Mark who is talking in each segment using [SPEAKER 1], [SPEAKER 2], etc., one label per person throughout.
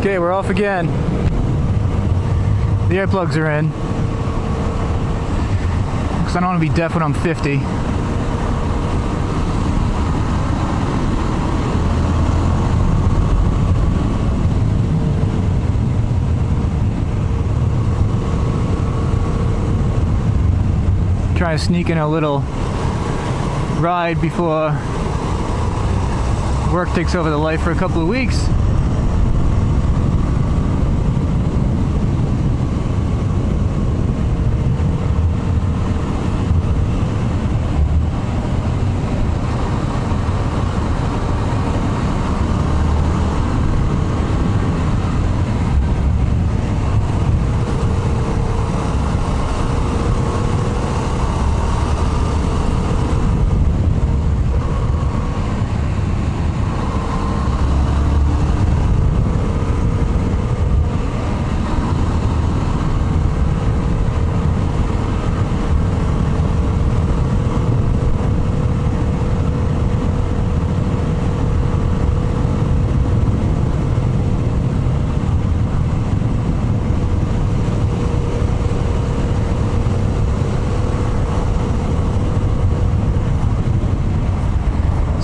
[SPEAKER 1] Okay, we're off again. The earplugs are in. Because I don't want to be deaf when I'm 50. Trying to sneak in a little ride before work takes over the life for a couple of weeks.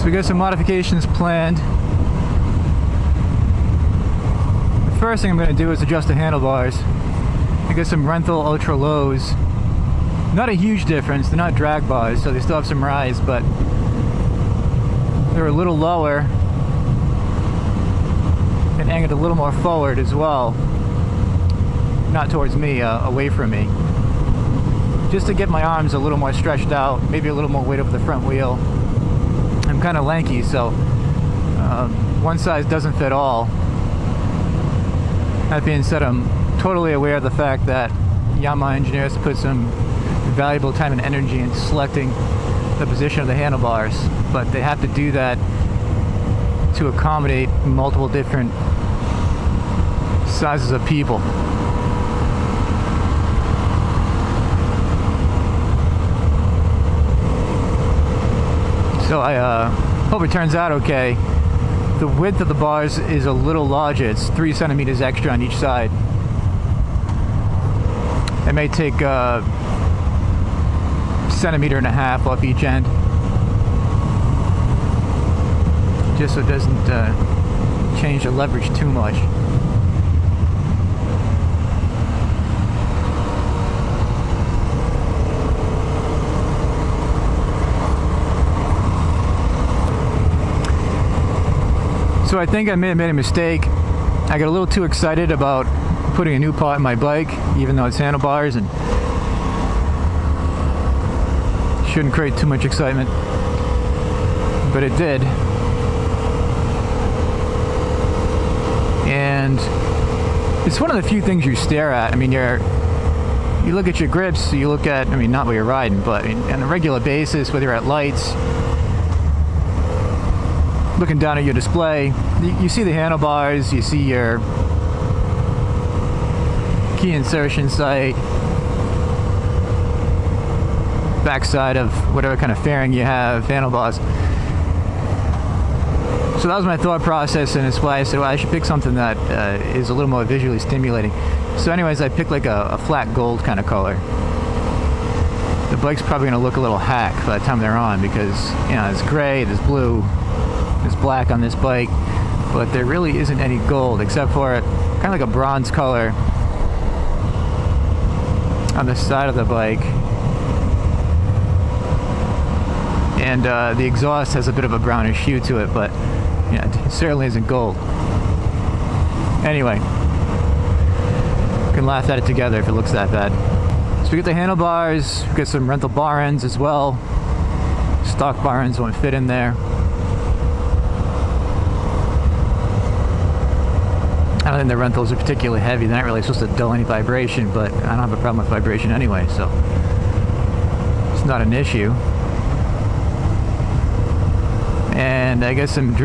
[SPEAKER 1] We got some modifications planned. The first thing I'm going to do is adjust the handlebars. I got some rental ultra lows. Not a huge difference, they're not drag bars, so they still have some rise, but they're a little lower and angled a little more forward as well. Not towards me, away from me. Just to get my arms a little more stretched out, maybe a little more weight over the front wheel. I'm kind of lanky, so one size doesn't fit all. That being said, I'm totally aware of the fact that Yamaha engineers put some valuable time and energy into selecting the position of the handlebars, but they have to do that to accommodate multiple different sizes of people. So I hope it turns out okay. The width of the bars is a little larger. It's 3 centimeters extra on each side. I may take a centimeter and a half off each end, just so it doesn't change the leverage too much. So I think I may have made a mistake. I got a little too excited about putting a new part in my bike, even though it's handlebars, and shouldn't create too much excitement, but it did. And it's one of the few things you stare at. I mean, you look at your grips, you look at, I mean, not while you're riding, but on a regular basis, whether you're at lights, looking down at your display, you see the handlebars, you see your key insertion site, backside of whatever kind of fairing you have, handlebars. So that was my thought process, and it's why I said, well, I should pick something that is a little more visually stimulating. So anyways, I picked like a flat gold kind of color. The bike's probably going to look a little hack by the time they're on, because, you know, there's gray, there's blue, there's black on this bike, but there really isn't any gold except for kind of like a bronze color on the side of the bike. And the exhaust has a bit of a brownish hue to it, but yeah, it certainly isn't gold. Anyway, you can laugh at it together if it looks that bad. So we get the handlebars, we get some rental bar ends as well. Stock bar ends won't fit in there. I don't think the rentals are particularly heavy. They're not really supposed to dull any vibration, but I don't have a problem with vibration anyway, so it's not an issue. And I guess some black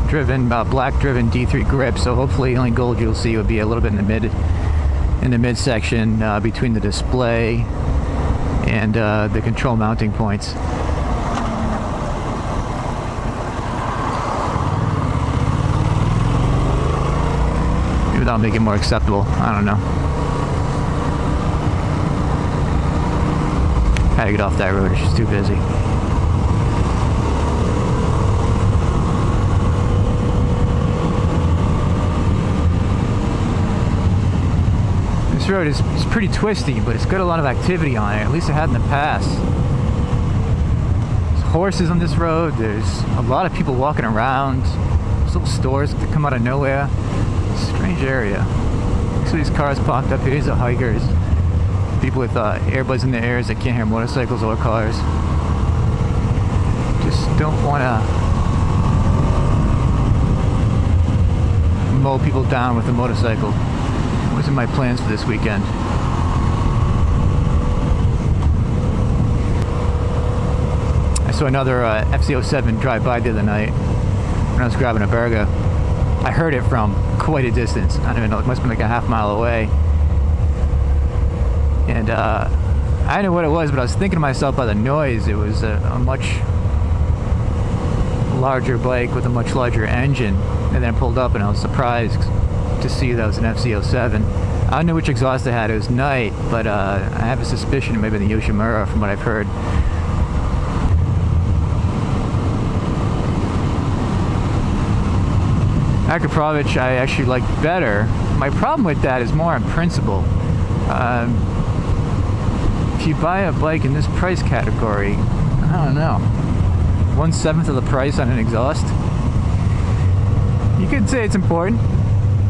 [SPEAKER 1] driven D3 grips, so hopefully the only gold you'll see would be a little bit in the midsection between the display and the control mounting points. that'll make it more acceptable. I don't know. Had to get off that road, it's just too busy. This road is pretty twisty, but it's got a lot of activity on it. At least it had in the past. There's horses on this road. There's a lot of people walking around. There's little stores that come out of nowhere. Strange area. So these cars parked up here. These are hikers. People with earbuds in their ears that can't hear motorcycles or cars. Just don't want to mow people down with a motorcycle. Those are my plans for this weekend. I saw another FC07 drive by the other night when I was grabbing a burger. I heard it from quite a distance. I don't even know, it must have been like a half mile away. And I didn't know what it was, but I was thinking to myself by the noise, it was a much larger bike with a much larger engine. And then I pulled up and I was surprised to see that was an FC07. I don't know which exhaust it had. It was night, but I have a suspicion it may have been the Yoshimura from what I've heard. Akrapovic I actually like better. My problem with that is more on principle. If you buy a bike in this price category, I don't know, 1/7 of the price on an exhaust, you could say it's important.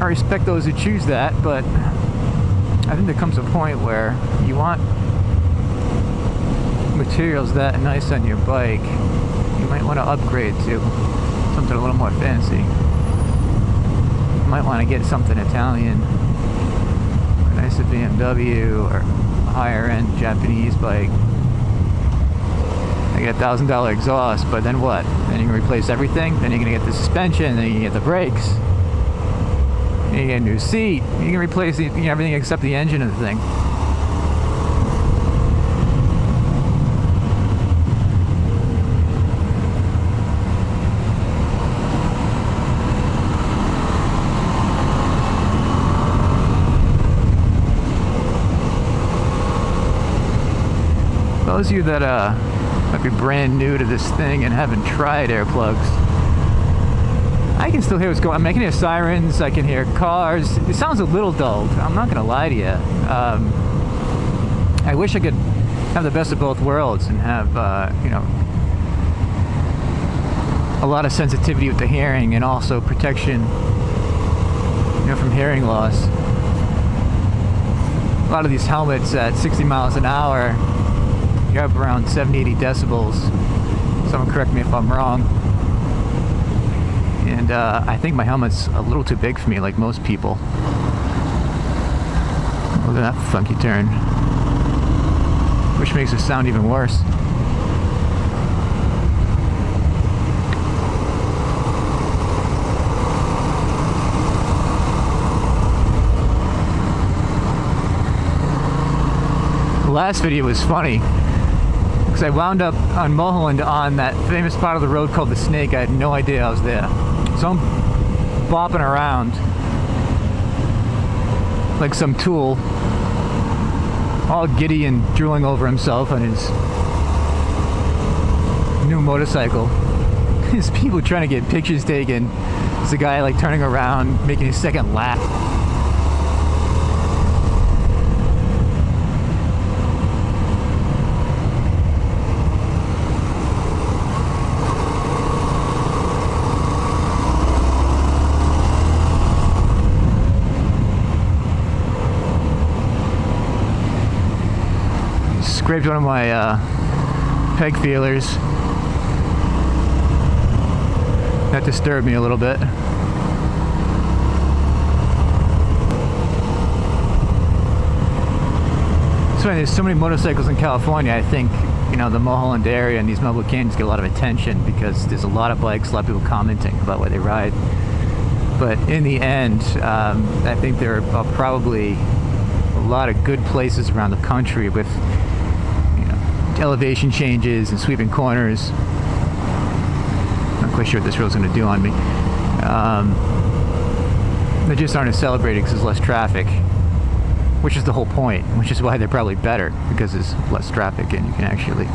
[SPEAKER 1] I respect those who choose that, but I think there comes a point where you want materials that nice on your bike, you might want to upgrade to something a little more fancy. You might want to get something Italian, a nicer BMW, or a higher end Japanese bike. I get $1,000 exhaust, but then what? Then you can replace everything, then you're going to get the suspension, then you can get the brakes. You get a new seat. You can replace everything except the engine of the thing. Those of you that might be brand new to this thing and haven't tried air plugs, I can still hear what's going on. I can hear sirens, I can hear cars. It sounds a little dulled, I'm not gonna lie to you. I wish I could have the best of both worlds and have, you know, a lot of sensitivity with the hearing and also protection, you know, from hearing loss. A lot of these helmets at 60 miles an hour, you're up around 70-80 decibels. Someone correct me if I'm wrong. And I think my helmet's a little too big for me, like most people. Look at that funky turn. Which makes it sound even worse. The last video was funny, because I wound up on Mulholland on that famous part of the road called the Snake. I had no idea I was there. So I'm bopping around like some tool, all giddy and drooling over himself on his new motorcycle. There's people trying to get pictures taken. There's a guy like turning around, making his second lap. Scraped one of my peg feelers. That disturbed me a little bit. So there's so many motorcycles in California. I think, you know, the Mulholland area and these mobile canyons get a lot of attention because there's a lot of bikes, a lot of people commenting about where they ride. But in the end, I think there are probably a lot of good places around the country with elevation changes and sweeping corners. Not quite sure what this road's going to do on me. They just aren't as celebrated because there's less traffic, which is the whole point, which is why they're probably better, because there's less traffic and you can actually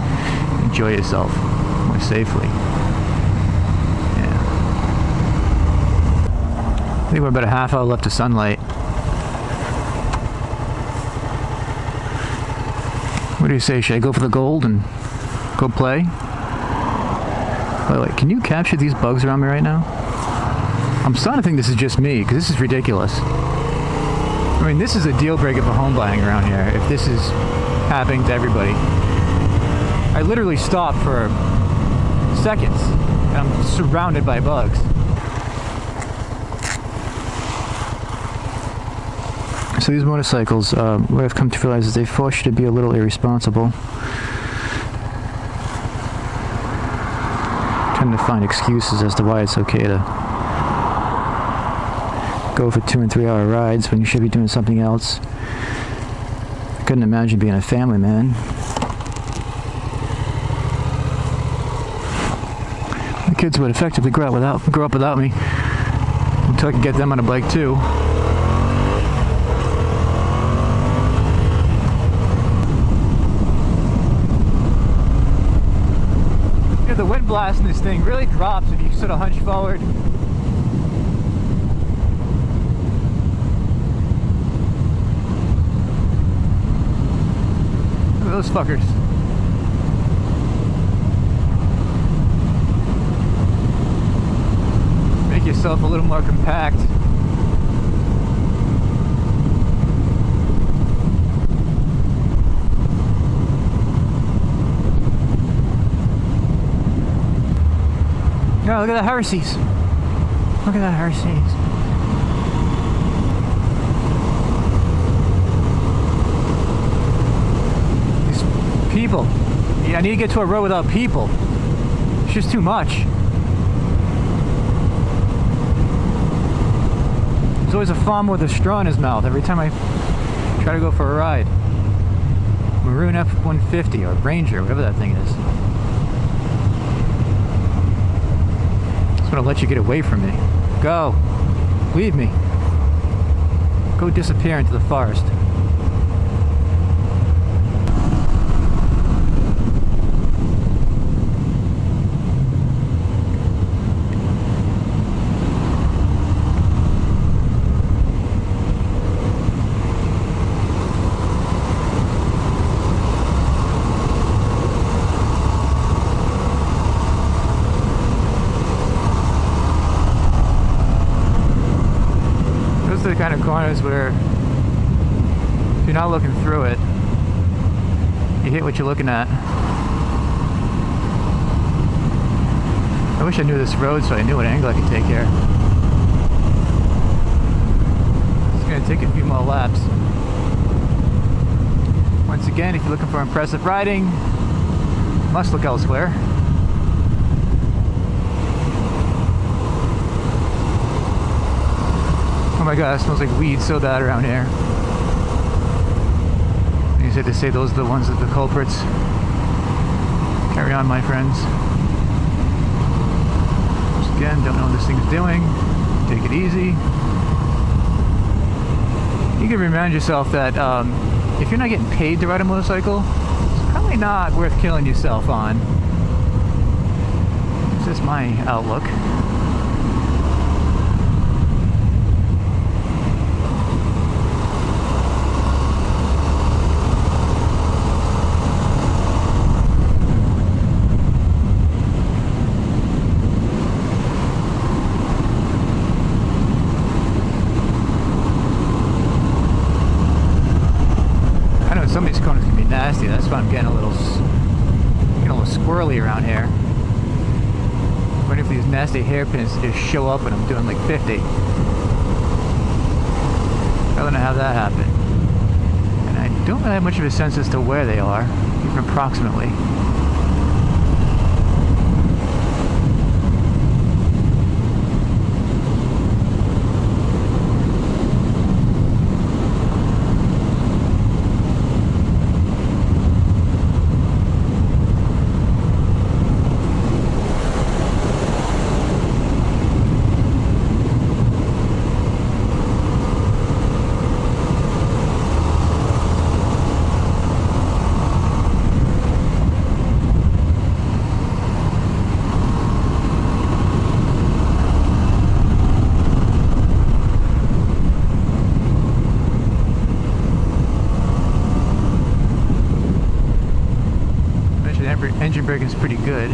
[SPEAKER 1] enjoy yourself more safely. Yeah. I think we're about a half hour left of sunlight. What do you say? Should I go for the gold and go play? By the way, can you capture these bugs around me right now? I'm starting to think this is just me, because this is ridiculous. I mean, this is a deal breaker for home buying around here, if this is happening to everybody. I literally stopped for seconds, and I'm surrounded by bugs. So these motorcycles, what I've come to realize is they force you to be a little irresponsible. Trying to find excuses as to why it's okay to go for 2 and 3 hour rides when you should be doing something else. I couldn't imagine being a family man. The kids would effectively grow up without me until I could get them on a bike too. Yeah, the wind blast in this thing really drops if you sort of hunch forward. Those fuckers. Make yourself a little more compact. Oh, look at that Hershey's. Look at that Hershey's. People. Yeah, I need to get to a road without people. It's just too much. There's always a farmer with a straw in his mouth every time I try to go for a ride. Maroon F-150 or Ranger, whatever that thing is. I just want to let you get away from me. Go. Leave me. Go disappear into the forest. The kind of corners where if you're not looking through it, you hit what you're looking at. I wish I knew this road so I knew what angle I could take here. It's going to take a few more laps. Once again, if you're looking for impressive riding, you must look elsewhere. Oh my god, it smells like weed so bad around here. You said to say those are the ones that are the culprits. Carry on, my friends. Once again, don't know what this thing's doing. Take it easy. You can remind yourself that if you're not getting paid to ride a motorcycle, it's probably not worth killing yourself on. This is my outlook. Some of these corners can be nasty. That's why I'm getting a little squirrely around here. I wonder if these nasty hairpins just show up when I'm doing like 50. I don't know how that happened. And I don't really have much of a sense as to where they are, even approximately. seems pretty good.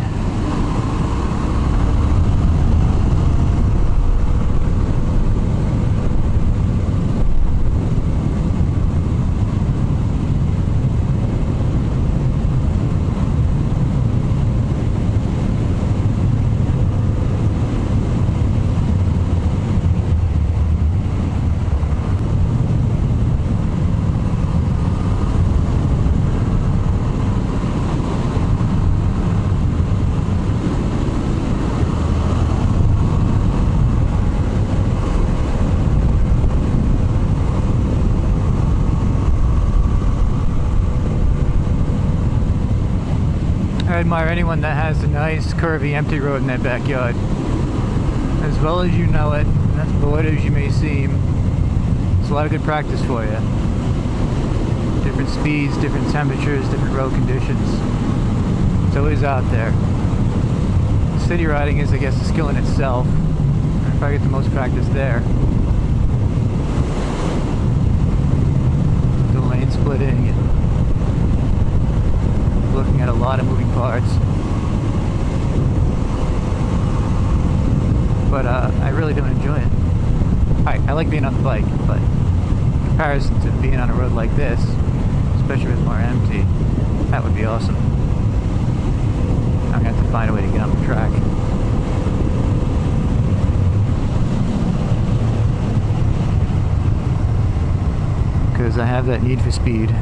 [SPEAKER 1] I admire anyone that has a nice, curvy, empty road in their backyard. As well as you know it, and as bored as you may seem, it's a lot of good practice for you. Different speeds, different temperatures, different road conditions. It's always out there. City riding is, I guess, a skill in itself. I probably get the most practice there. The lane splitting and looking at a lot of moving parts, but I really don't enjoy it. I like being on the bike, but in comparison to being on a road like this, especially with more empty, that would be awesome. I'm gonna have to find a way to get on the track. Because I have that need for speed.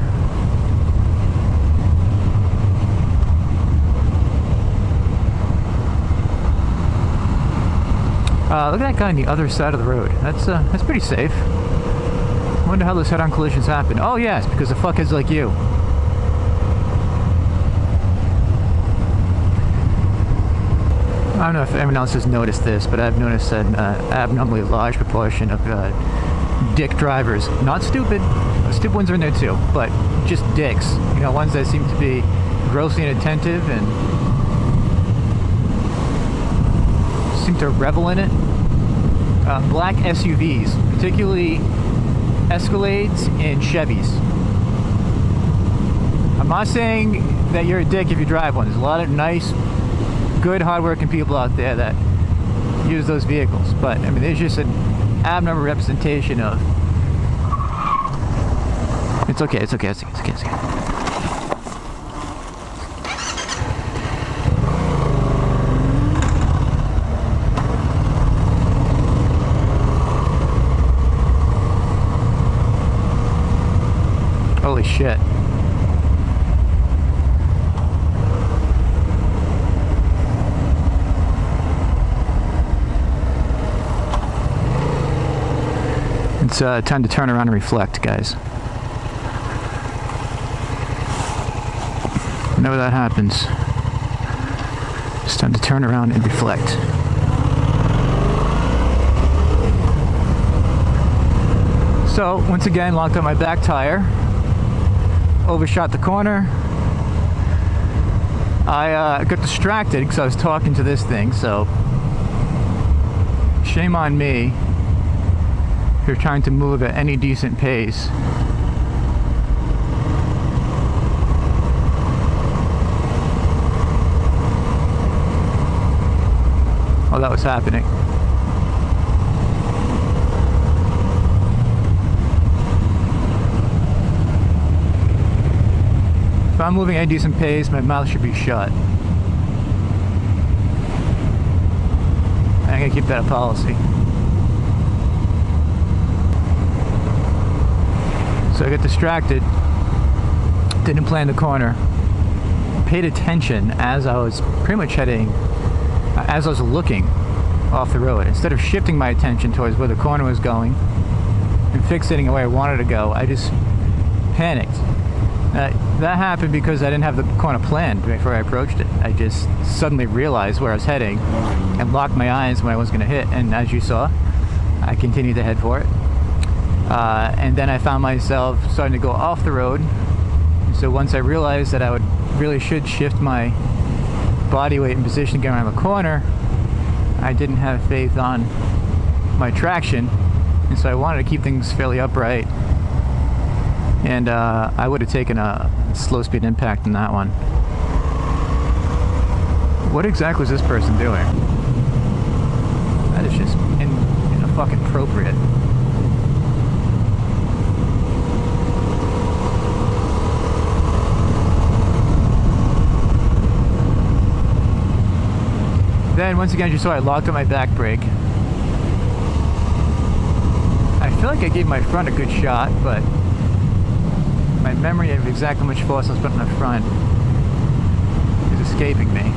[SPEAKER 1] Look at that guy on the other side of the road. That's pretty safe. I wonder how those head-on collisions happen. Oh yes, because of fuckheads like you. I don't know if anyone else has noticed this, but I've noticed an abnormally large proportion of dick drivers. Not stupid. Stupid ones are in there too, but just dicks. You know, ones that seem to be grossly inattentive and seem to revel in it. Black SUVs, particularly Escalades and Chevys. I'm not saying that you're a dick if you drive one. There's a lot of nice, good, hardworking people out there that use those vehicles, but I mean, there's just an abnormal representation of. It's okay. It's okay. It's okay. It's okay. It's okay. Holy shit. It's time to turn around and reflect, guys. Whenever that happens, it's time to turn around and reflect. So, once again, locked on my back tire. Overshot the corner. I got distracted because I was talking to this thing, so shame on me if you're trying to move at any decent pace. While that was happening. If I'm moving at a decent pace, my mouth should be shut. I'm gonna keep that a policy. So I got distracted, didn't plan the corner, paid attention as I was pretty much heading, as I was looking off the road. Instead of shifting my attention towards where the corner was going and fixating where I wanted to go, I just panicked. That happened because I didn't have the corner planned before I approached it. I just suddenly realized where I was heading and locked my eyes when I was going to hit, and as you saw, I continued to head for it. And then I found myself starting to go off the road. So once I realized that I really should shift my body weight and position to get around the corner, I didn't have faith on my traction, and so I wanted to keep things fairly upright. And I would have taken a slow speed impact in that one. What exactly is this person doing? That is just inappropriate. Then once again, as you saw, I locked on my back brake. I feel like I gave my front a good shot, but my memory of exactly how much force I was putting in the front is escaping me.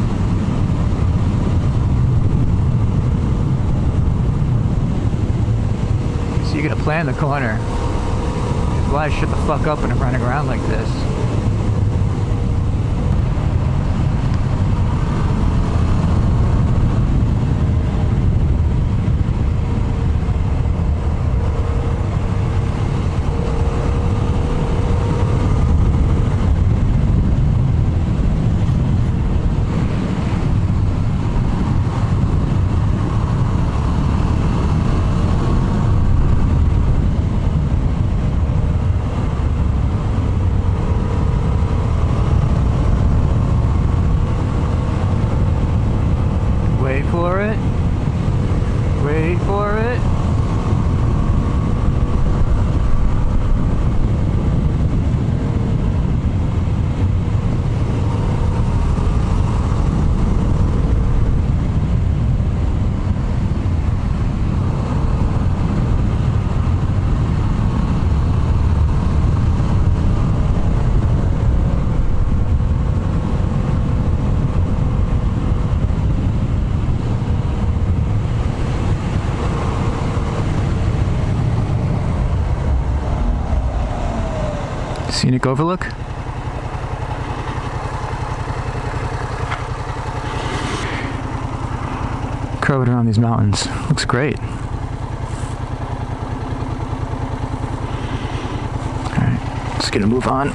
[SPEAKER 1] So you gotta plan the corner. That's why I shut the fuck up when I'm running around like this. Wait for it. Wait for it. Scenic overlook. Curved around these mountains. Looks great. Alright, just gonna move on.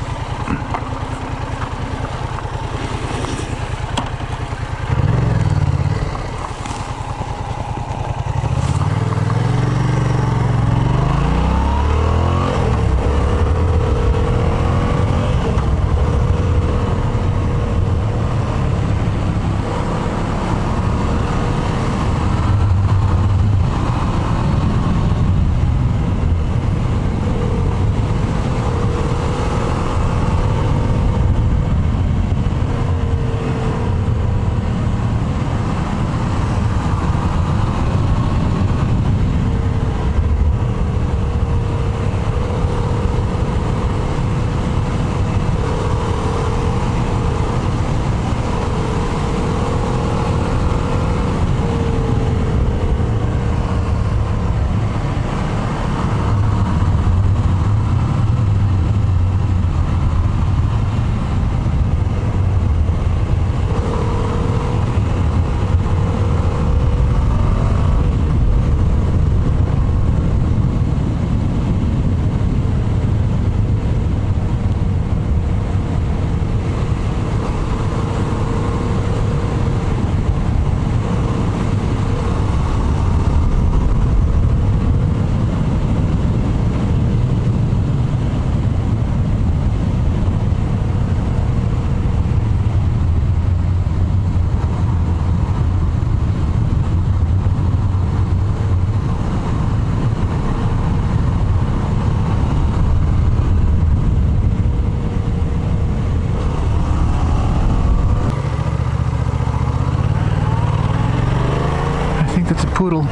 [SPEAKER 1] Poodle. I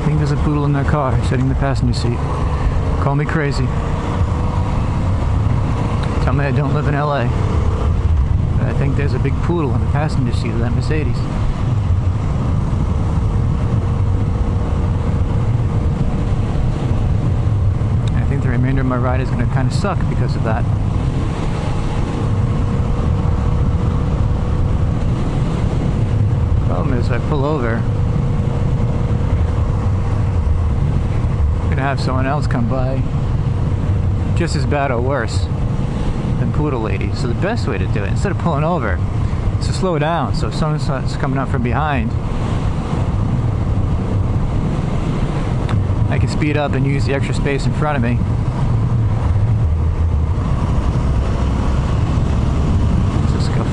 [SPEAKER 1] think there's a poodle in their car sitting in the passenger seat. Call me crazy. Tell me I don't live in LA. But I think there's a big poodle in the passenger seat of that Mercedes. I think the remainder of my ride is going to kind of suck because of that. Problem is, if I pull over, I'm gonna have someone else come by just as bad or worse than Poodle Lady. So the best way to do it, instead of pulling over, is to slow down. So if someone starts coming up from behind, I can speed up and use the extra space in front of me.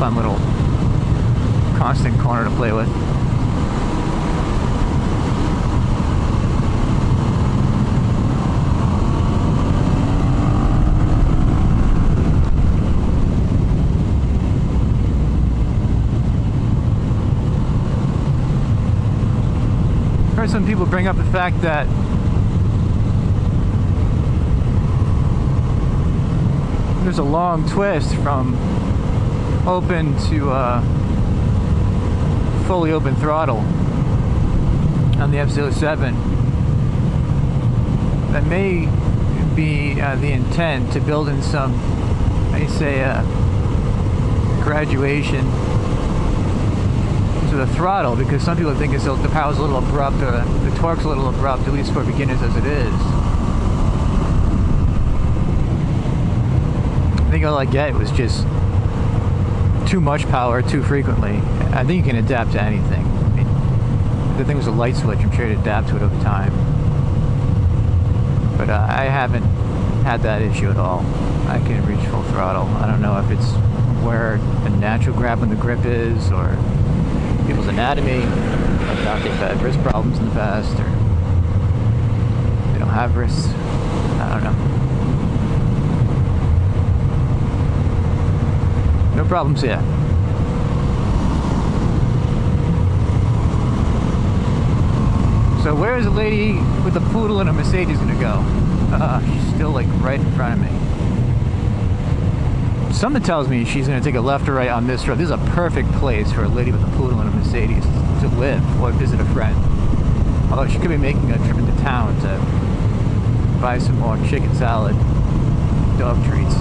[SPEAKER 1] fun little constant corner to play with. I've heard some people bring up the fact that there's a long twist from open to fully open throttle on the F-07. That may be the intent, to build in some, I say, graduation to the throttle, because some people think the power's a little abrupt, or the torque's a little abrupt, at least for beginners as it is. I think all I get was just too much power too frequently. I think you can adapt to anything. I mean, the thing was a light switch. I'm sure you'd adapt to it over time. But I haven't had that issue at all. I can reach full throttle. I don't know if it's where the natural grab on the grip is, or people's anatomy. I doubt they've had wrist problems in the past, or they don't have wrists. I don't know. No problems here. So where is the lady with the poodle and a Mercedes gonna go? She's still like right in front of me. Something tells me she's gonna take a left or right on this road. This is a perfect place for a lady with a poodle and a Mercedes to live or visit a friend. Although she could be making a trip into town to buy some more chicken salad, dog treats.